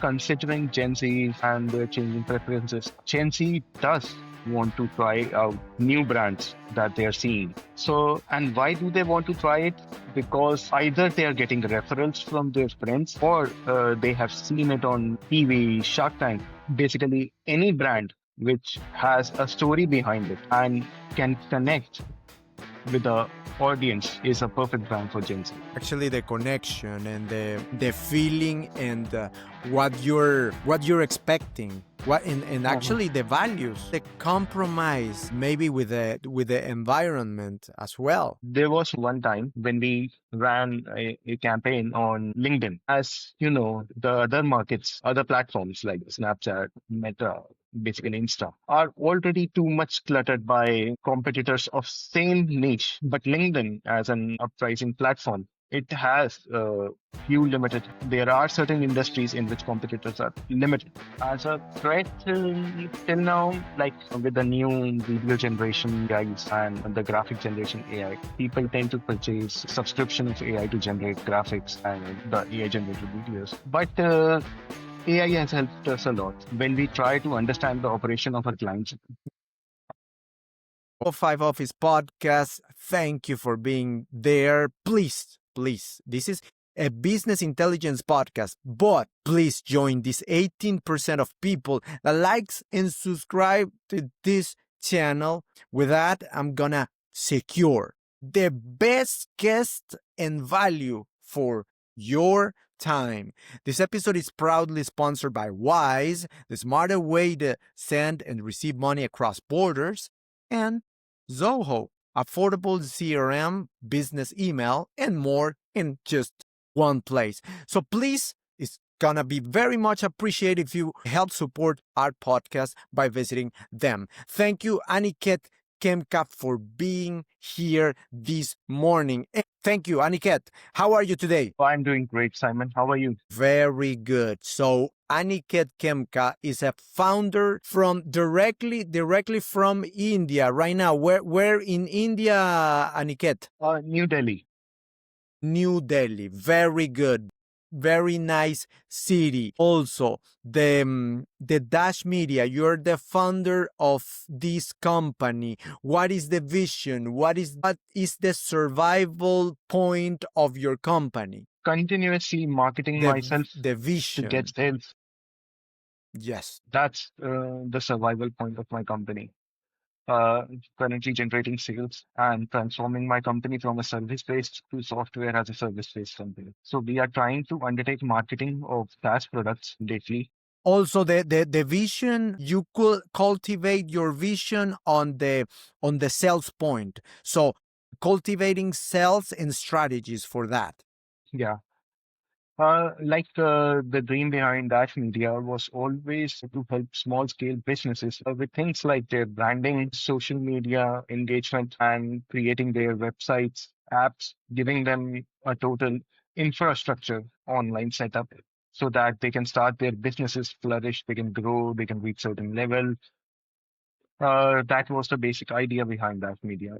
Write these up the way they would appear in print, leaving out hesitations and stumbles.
considering Gen Z and their changing preferences, Gen Z does want to try out new brands that they are seeing. So, and why do they want to try it? Because either they are getting referrals from their friends or they have seen it on TV, Shark Tank, basically any brand which has a story behind it and can connect with the audience is a perfect brand for Gen Z. Actually, the connection and the feeling and what you're expecting, and actually the values, the compromise maybe with the environment as well. There was one time when we ran a campaign on LinkedIn. As you know, the other markets, other platforms like Snapchat, Meta, basically Insta, are already too much cluttered by competitors of same niche. But LinkedIn, as an uprising platform, it has few limited. There are certain industries in which competitors are limited. As a threat till now, like with the new video generation guys and the graphic generation AI, people tend to purchase subscription of AI to generate graphics and the AI generated videos. But AI has helped us a lot when we try to understand the operation of our clients. Five Office Podcast. Thank you for being there. Please, please, this is a business intelligence podcast, but please join this 18% of people that likes and subscribe to this channel. With that, I'm gonna secure the best guest and value for your time. This episode is proudly sponsored by Wise, the smarter way to send and receive money across borders, and Zoho, affordable CRM, business email, and more in just one place. So please, it's gonna be very much appreciated if you help support our podcast by visiting them. Thank you, Aniket Khemka, for being here this morning. And thank you, Aniket. How are you today? I'm doing great, Simon. How are you? Very good. So Aniket Khemka is a founder from directly from India right now. Where in India, Aniket? New Delhi. New Delhi. Very good. Very nice city. Also, the Dash Media. You're the founder of this company. What is the vision? What is the survival point of your company? Continuously marketing myself The to vision. get sales. Yes. That's the survival point of my company. Currently generating sales and transforming my company from a service-based to software as a service-based company. So we are trying to undertake marketing of SaaS products lately. Also, the vision, you could cultivate your vision on the sales point. So cultivating sales and strategies for that. Yeah. The dream behind Dash Media was always to help small scale businesses with things like their branding, social media engagement, and creating their websites, apps, giving them a total infrastructure online setup so that they can start their businesses, flourish, they can grow, they can reach certain level. That was the basic idea behind Dash Media.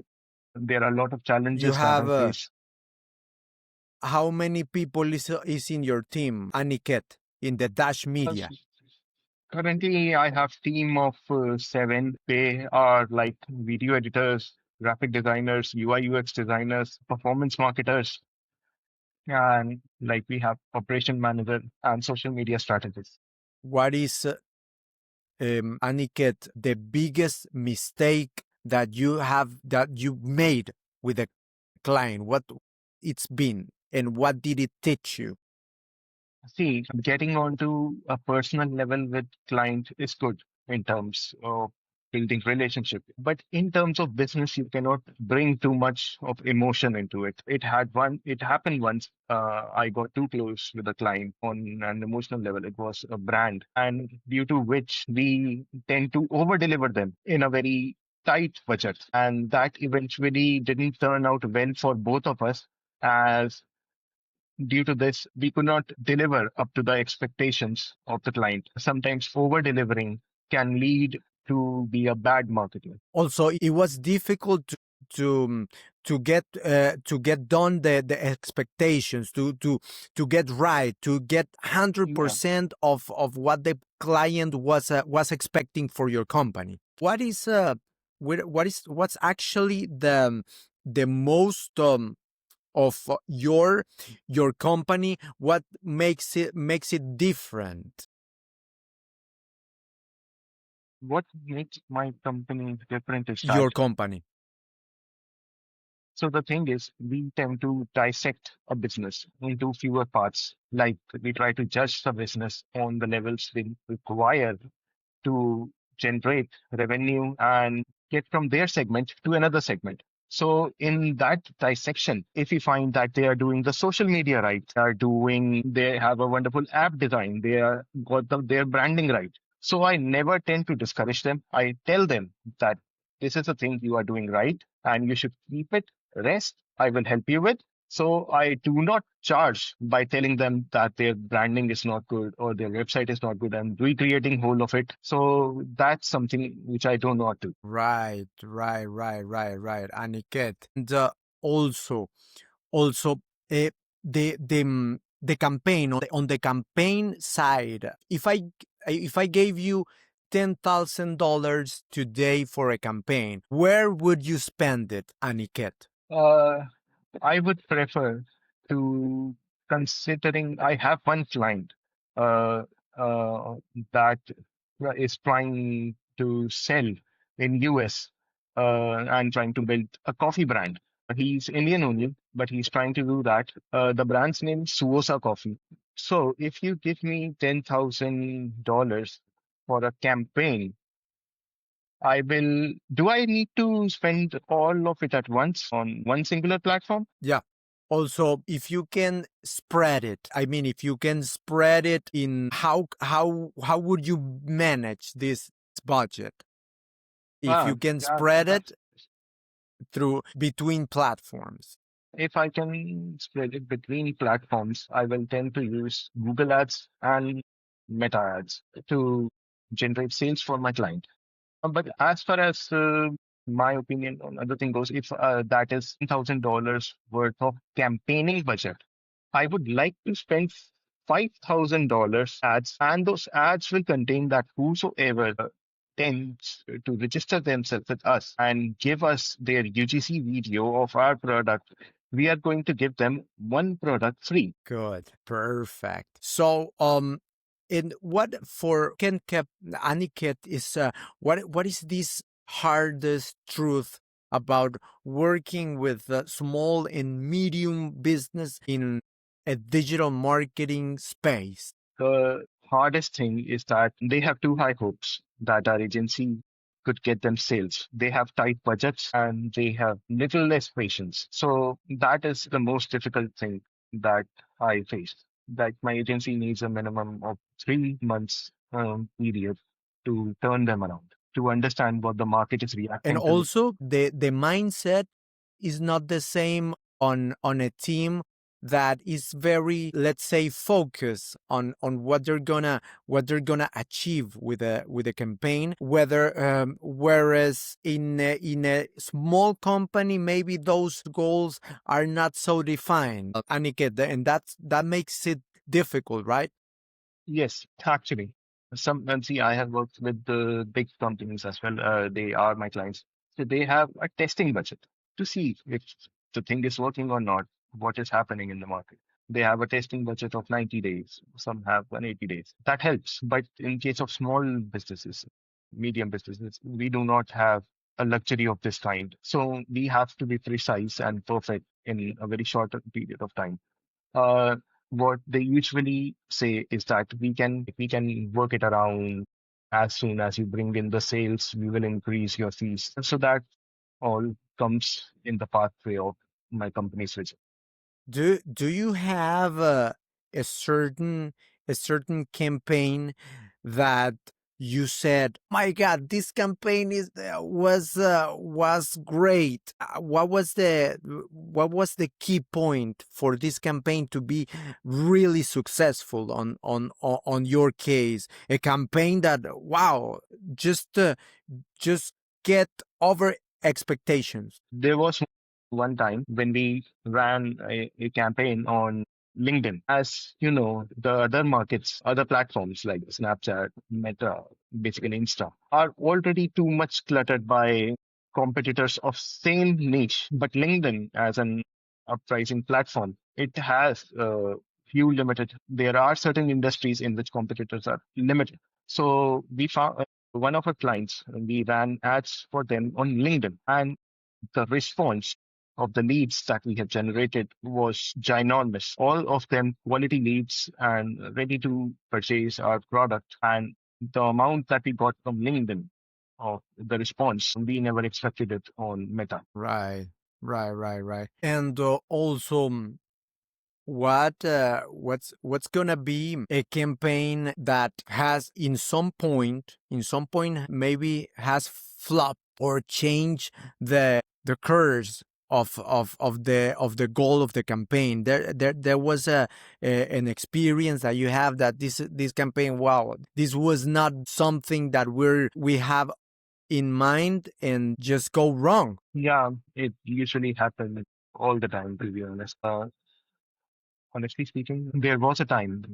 There are a lot of You challenges that I have face. how many people is in your team, Aniket, in the Dash Uh, Media? Currently, I have team of seven. They are like video editors, graphic designers, UI UX designers, performance marketers, and like we have operation manager and social media strategists. What is, Aniket, the biggest mistake that you made with a client? What it's been, and what did it teach you? See, getting onto a personal level with client is good in terms of building relationship. But in terms of business, you cannot bring too much of emotion into it. It happened once. I got too close with a client on an emotional level. It was a brand, and due to which we tend to over deliver them in a very tight budget, and that eventually didn't turn out well for both of us, as due to this, we could not deliver up to the expectations of the client. Sometimes over delivering can lead to be a bad marketing. Also, it was difficult to to get done the expectations, to get right, to get Yeah. 100% of what the client was expecting for your company. What is what's actually the most of your company? What makes it different? What makes my company different is that, Your company. so the thing is, we tend to dissect a business into fewer parts. Like we try to judge the business on the levels they require to generate revenue and get from their segment to another segment. So in that dissection, if we find that they are doing the social media right, they have a wonderful app design, they are got their branding right. So I never tend to discourage them. I tell them that this is the thing you are doing right and you should keep it. Rest, I will help you with. So I do not charge by telling them that their branding is not good or their website is not good and recreating whole of it. So that's something which I do not do. Right, right, Aniket. And also uh, the campaign on the campaign side. If I gave you $10,000 today for a campaign, where would you spend it, Aniket? Uh, I would prefer to, considering I have one client uh, uh, that is trying to sell in US and trying to build a coffee brand. He's Indian only, but he's trying to do that. The brand's name is Suosa Coffee. So if you give me $10,000 for a campaign, I will. Do I need to spend all of it at once on one singular platform? Yeah. Also, if you can spread it, I mean, if you can spread it in how would you manage this budget? If you can Yeah, spread that's, it through between platforms. if I can spread it between platforms, I will tend to use Google Ads and Meta Ads to generate sales for my client. But as far as my opinion on other thing goes, if that is $10,000 worth of campaigning budget, I would like to spend $5,000 ads, and those ads will contain that whosoever tends to register themselves with us and give us their UGC video of our product, we are going to give them one product free. Good. Perfect. So, in what for Ken Kep Aniket is what is this hardest truth about working with small and medium business in a digital marketing space? The hardest thing is that they have too high hopes that our agency could get them sales. They have tight budgets and they have little less patience. So that is the most difficult thing that I face. That my agency needs a minimum of 3 months period to turn them around, to understand what the market is And reacting to. also the mindset is not the same on a team that is very, let's say, focused on what they're gonna achieve with a campaign, whether whereas in a small company maybe those goals are not so defined, Aniket, and that makes it difficult, right? Yes, actually. See, I have worked with the big companies as well. They are my clients. So they have a testing budget to see if the thing is working or not, what is happening in the market. They have a testing budget of 90 days. Some have 180 days. That helps. But in case of small businesses, medium businesses, we do not have a luxury of this kind. So we have to be precise and perfect in a very short period of time. uh, what they usually say is that we can work it around. As soon as you bring in the sales, we will increase your fees. So that all comes in the pathway of my company's vision. Do you have a certain a certain campaign that you said, "My God, this campaign was great." What was the key point for this campaign to be really successful on your case? A campaign that, wow, just get over expectations. There was one time when we ran a campaign on LinkedIn. As you know, the other markets, other platforms like Snapchat, Meta, basically Insta, are already too much cluttered by competitors of same niche. But LinkedIn, as an uprising platform, it has few limited. There are certain industries in which competitors are limited. So we found one of our clients, we ran ads for them on LinkedIn, and the response of the leads that we have generated was ginormous. All of them quality leads and ready to purchase our product. And the amount that we got from LinkedIn of the response, we never expected it on Meta. Right, right. And also, what's gonna be a campaign that has in some point maybe has flopped or changed the curves of the goal of the campaign. There was an experience that you have that this campaign, wow, this was not something that we have in mind and just go wrong. Yeah, it usually happens all the time, to be honest. Honestly speaking, there was a time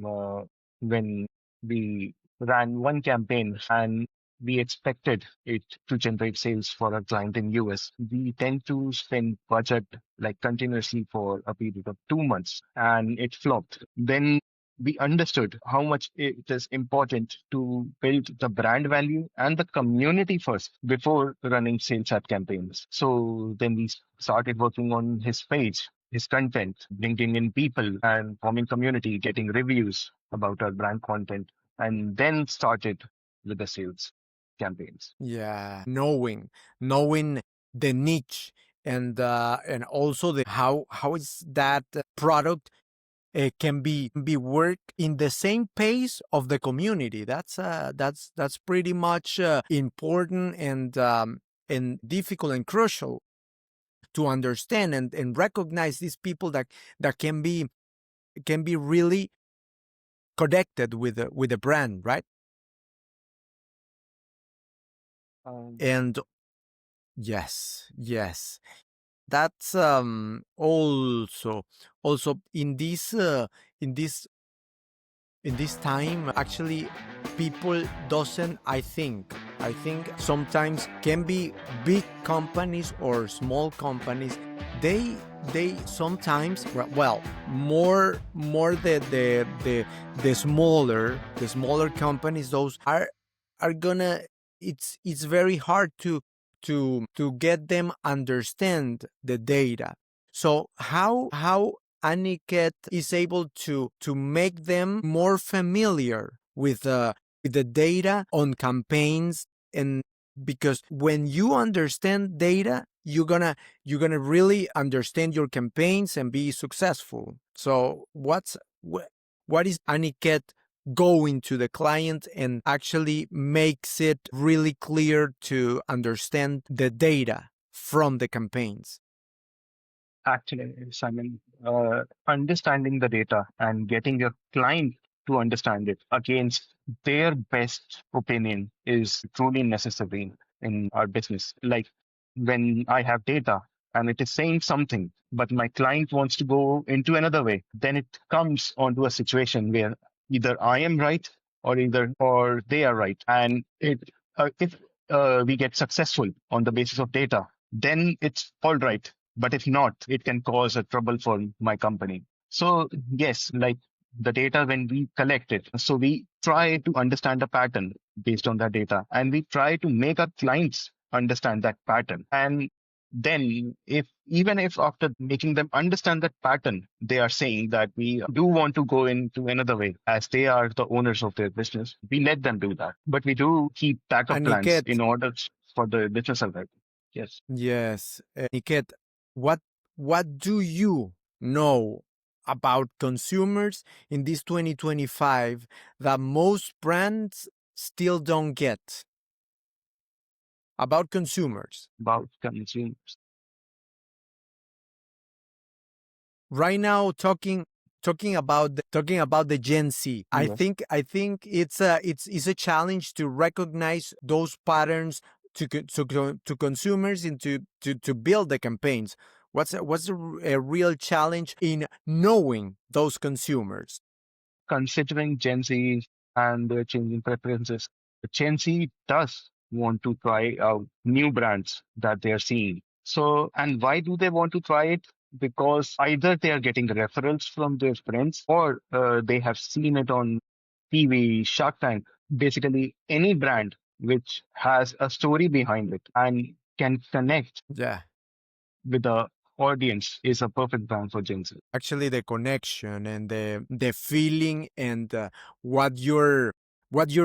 when we ran one campaign and we expected it to generate sales for a client in US. We tend to spend budget like continuously for a period of 2 months and it flopped. Then we understood how much it is important to build the brand value and the community first before running sales ad campaigns. So then we started working on his page, his content, bringing in people and forming community, getting reviews about our brand content, and then started with the sales campaigns. Yeah, knowing the niche and also the how is that product can be work in the same pace of the community. That's pretty much important and difficult and crucial to understand and recognize these people that can be really connected with the brand, right? Um, And yes, that's also in this in this time actually people doesn't I think sometimes can be big companies or small companies. They sometimes, well, more the smaller companies, those are gonna it's very hard to get them understand the data. So how Aniket is able to make them more familiar with the data on campaigns. And because when you understand data, you're gonna really understand your campaigns and be successful. So what is Aniket going to the client and actually makes it really clear to understand the data from the campaigns? Actually, Simon, understanding the data and getting your client to understand it against their best opinion is truly necessary in our business. Like when I have data and it is saying something, but my client wants to go into another way, then it comes onto a situation where either I am right or they are right. And if we get successful on the basis of data, then it's all right, but if not, it can cause a trouble for my company. So yes, like the data when we collect it, so we try to understand a pattern based on that data, and we try to make our clients understand that pattern. And then if even if after making them understand that pattern, they are saying that we do want to go into another way as they are the owners of their business, we let them do that. But we do keep backup plans Aniket, in order for the business survival. Yes. yes, Aniket, what what do you know about consumers in this 2025 that most brands still don't get about consumers? About consumers. Right now, talking about the Gen Z, I Yes. think I think it's a challenge to recognize those patterns to consumers and to build the campaigns. a real challenge in knowing those consumers? Considering Gen Z and their changing preferences, Gen Z does want to try out new brands that they are seeing. So, and why do they want to try it? Because either they are getting referrals from their friends or they have seen it on TV, Shark Tank, basically any brand which has a story behind it and can connect Yeah. with the audience is a perfect brand for Gen Z. Actually, the connection and the feeling and what you're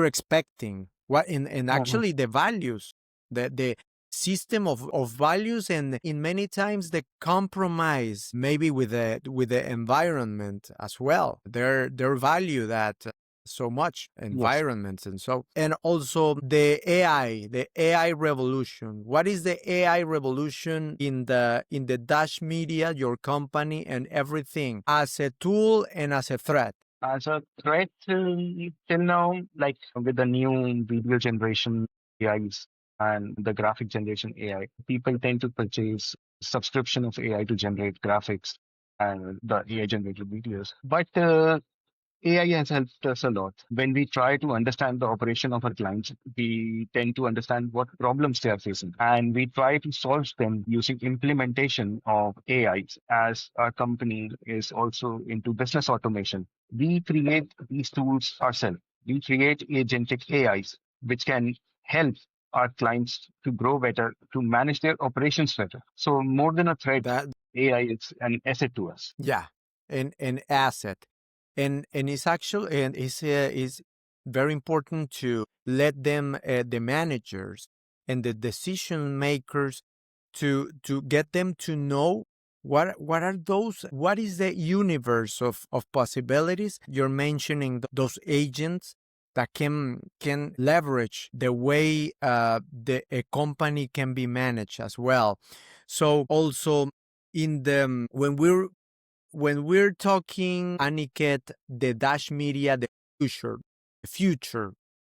expecting, and Mhm. actually the values, the system of values, and in many times the compromise maybe with the environment as well. Their value that so much Yes. environments, and also the AI revolution. What is the AI revolution in the Dash Media, your company, and everything as a tool and as a threat? As a threat till now, like with the new video generation AIs and the graphic generation AI, people tend to purchase subscription of AI to generate graphics and the AI generated videos. But AI has helped us a lot. When we try to understand the operation of our clients, we tend to understand what problems they are facing. And we try to solve them using implementation of AIs. As our company is also into business automation, we create these tools ourselves. We create agentic AIs, which can help our clients to grow better, to manage their operations better. So more than a threat, That AI is an asset to us. Yeah, an asset, and it's actually and is very important to let them the managers and the decision makers to get them to know what is the universe of possibilities. You're mentioning those agents that can leverage the way the a company can be managed as well. So also in the when we're talking, Aniket, the Dash Media, the future,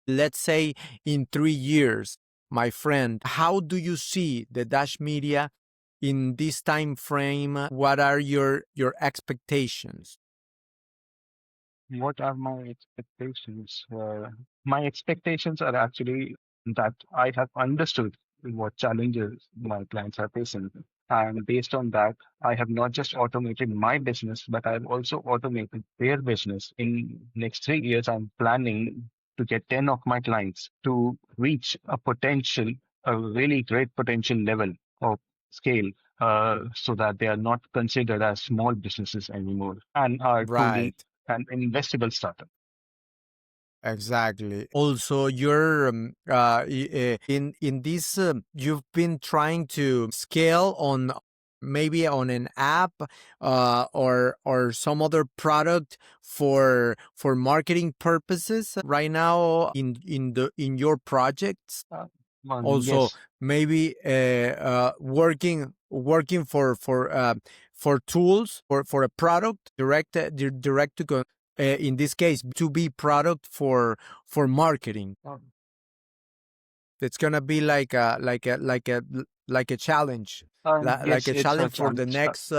let's say in 3 years, my friend, how do you see the Dash Media in this time frame? What are your expectations? What are my expectations? My expectations are actually that I have understood what challenges my clients are facing. And based on that, I have not just automated my business, but I have also automated their business. In next 3 years, I'm planning to get 10 of my clients to reach a really great potential level of scale, so that they are not considered as small businesses anymore and are truly Right. an investable startup. Exactly. Also, you're in this. You've been trying to scale on maybe on an app, or some other product for marketing purposes right now in your projects. Uh, Also, yes, maybe working for tools for a product direct to in this case B2B product for marketing. uh, It's gonna be like a challenge, like yes, a it's a challenge for the challenge. next,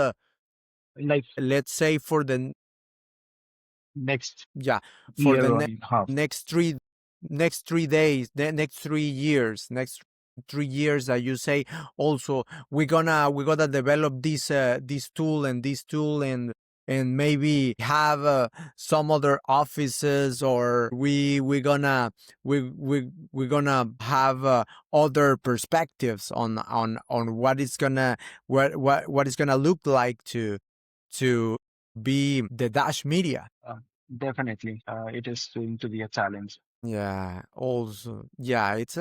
Like let's say for the next yeah, for year the or half. next 3 days, the next 3 years, next 3 years that you say. Also, we're gonna develop this tool and this tool, and maybe have some other offices, or we're gonna have other perspectives on what is gonna look like to be the Dash Media. Uh, Definitely, it is going to be a challenge. Yeah, also, yeah, it's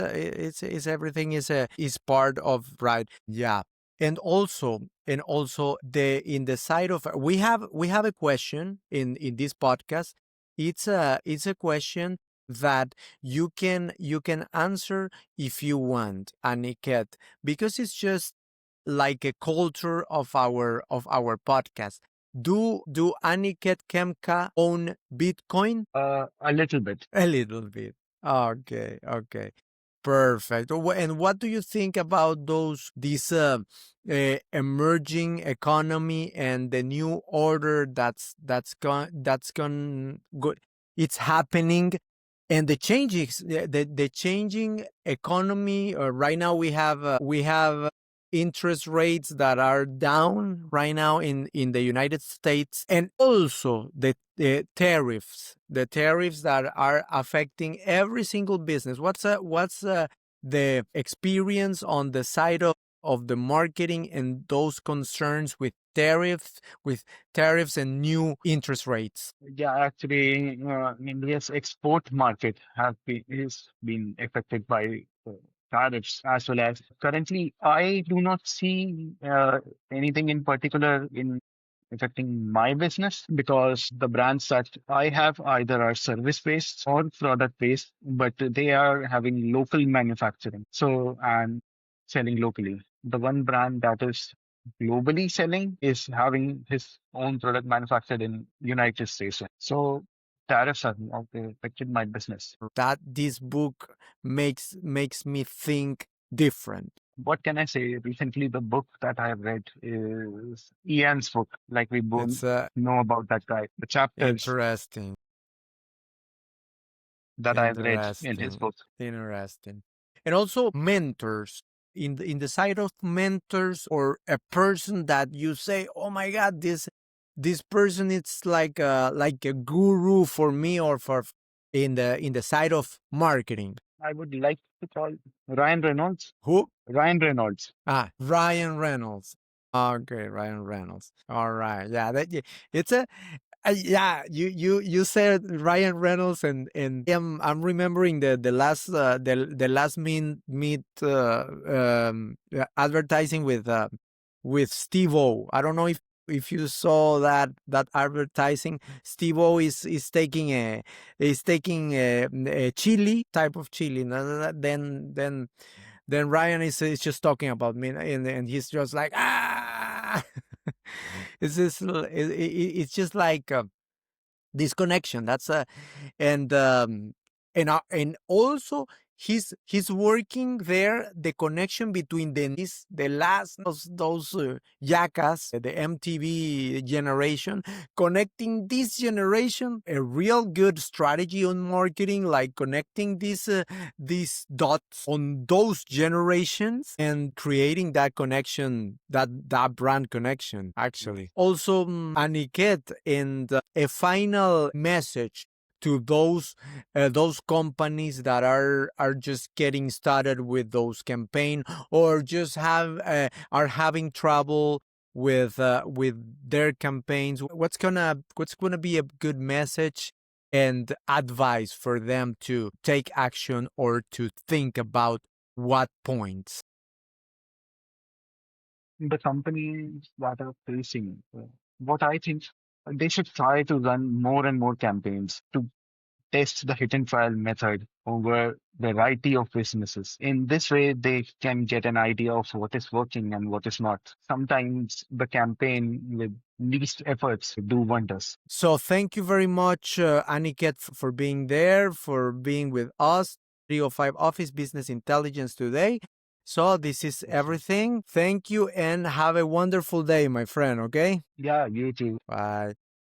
everything is part of, right. Yeah. And also the in the side of, we have a question in this podcast. It's a question that you can answer if you want, Aniket, because it's just like a culture of our podcast. Do Aniket Khemka own Bitcoin? A little bit. A little bit. Okay, okay. Perfect. And what do you think about this emerging economy and the new order that's gone good? It's happening, and the changes, the changing economy. Right now, we have interest rates that are down right now in the United States, and also the tariffs that are affecting every single business. What's the experience on the side of the marketing and those concerns with tariffs and new interest rates? Yeah, actually, India's export market is been affected by tariffs as well as currently. I do not see anything in particular in affecting my business because the brands that I have either are service based or product based, but they are having local manufacturing. So, and selling locally. The one brand that is globally selling is having his own product manufactured in United States. So tariffs have affected my business. That this book makes me think different. What can I say? Recently, the book that I have read is Ian's book. Like we both It's know about that guy. The chapters interesting. that I have read in his Interesting. book. Interesting. And also mentors. In the side of mentors, or a person that you say, "Oh my God, this person it's like a guru for me," or for in the side of marketing. I would like to call Ryan Reynolds. Who? Ryan Reynolds. Ryan Reynolds. Okay, Ryan Reynolds. All right. Yeah, it's a yeah, you said Ryan Reynolds, and I'm remembering the last meet advertising with Steve O. I don't know if you saw that advertising. Steve O is taking a chili, type of chili. Then Ryan is just talking about me, and he's just like, ah. It's just like this connection. That's a and also he's working there, the connection between the last those yakas, the MTV generation, connecting this generation, a real good strategy on marketing, like connecting these dots on those generations and creating that connection, that brand connection, actually. Also, Aniket, and a final message to those companies that are just getting started with those campaign, or just are having trouble with their campaigns. What's gonna be a good message and advice for them to take action, or to think about what points? The companies that are facing what I think they should try to run more and more campaigns to test the hit and trial method over variety of businesses. In this way, they can get an idea of what is working and what is not. Sometimes the campaign with least efforts do wonders. So thank you very much, Aniket, for being there, for being with us, 305 Office Business Intelligence today. So this is everything. Thank you, and have a wonderful day, my friend. Okay? Yeah, you too. Bye.